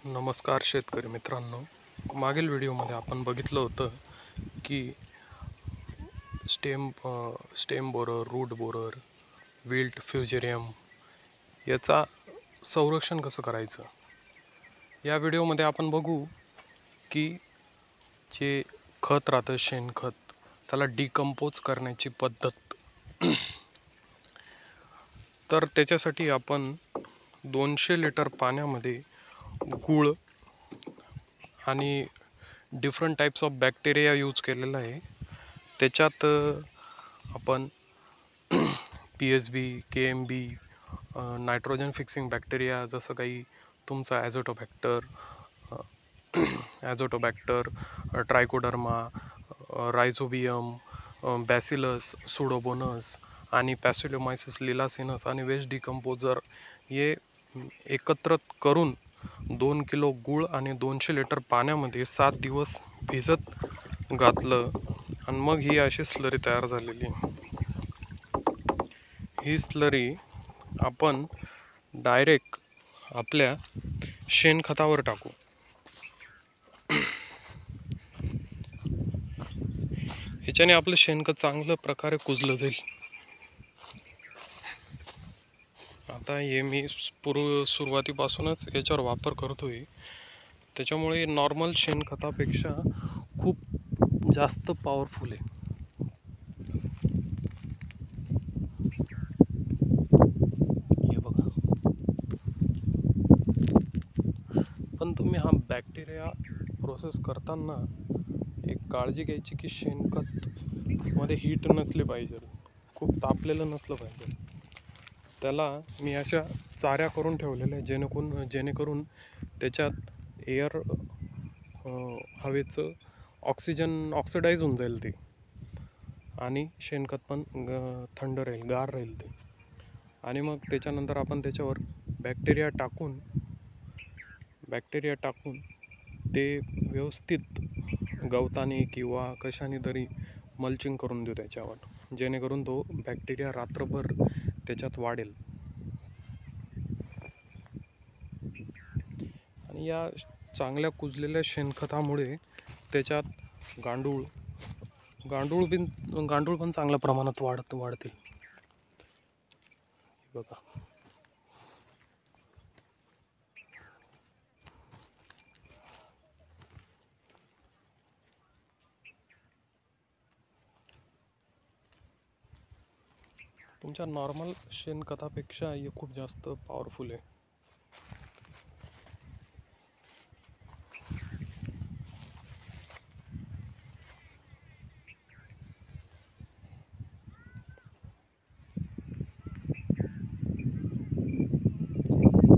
नमस्कार शेतकरी मित्रांनो, मागील व्हिडिओमध्ये आपण बघितलं होतं की stem borer, root borer, wilt fusarium याचा संरक्षण कसं करायचं. या व्हिडिओमध्ये आपण बघू की जे खत राहतं, शेणखत, त्याला डिकम्पोज करण्याची पद्धत. तर त्याच्यासाठी आपण 200 लिटर पाण्यामध्ये गूळ आणि different types of bacteria use केलेला आहे. त्याच्यात आपण PSB, KMB, nitrogen fixing bacteria, जसं काही तुमचा azotobacter, Trichoderma, rhizobium, bacillus, Pseudomonas आणि पॅसिलोमायसिस लिलासिनस आणि वेस्ट डिकम्पोजर हे एकत्र करून 2 किलो गूळ आणि 200 लिटर पाण्यामध्ये 7 दिवस भिजत घातलं आणि मग ही अशी स्लरी तयार झालेली. ही स्लरी आपण डायरेक्ट आपल्या शेणखतावर टाकू. ह्याच्याने आपलं शेणखत चांगल्या प्रकारे कुजलं जाईल. आता हे मी सुरुवातीपासूनच याच्यावर वापर करतोय, त्याच्यामुळे नॉर्मल शेणखतापेक्षा खूप जास्त पॉवरफुल आहे. हे बघा. पण तुम्ही हा बॅक्टेरिया प्रोसेस करताना एक काळजी घ्यायची की शेणखत मध्ये हीट नसले पाहिजे, खूप तापलेलं नसलं पाहिजे. त्याला मी अशा चाऱ्या करून ठेवलेल्या आहे, जेणेकरून त्याच्यात एअर, हवेचं ऑक्सिजन ऑक्सिडाईज होऊन जाईल ते, आणि शेणखत पण थंड राहील, गार राहील ते. आणि मग त्याच्यानंतर आपण त्याच्यावर बॅक्टेरिया टाकून ते व्यवस्थित गवताने किंवा कशाने तरी मल्चिंग करून देऊ त्याच्यावर, जेणेकरून तो बॅक्टेरिया रात्रभर त्याच्यात वाढेल. आणि या चांगल्या कुजलेल्या शेणखतामुळे त्याच्यात गांडूळ पण चांगल्या प्रमाणात वाढतील. बघा. तुमच्या नॉर्मल शेणखतापेक्षा हे खूप जास्त पॉवरफुल आहे.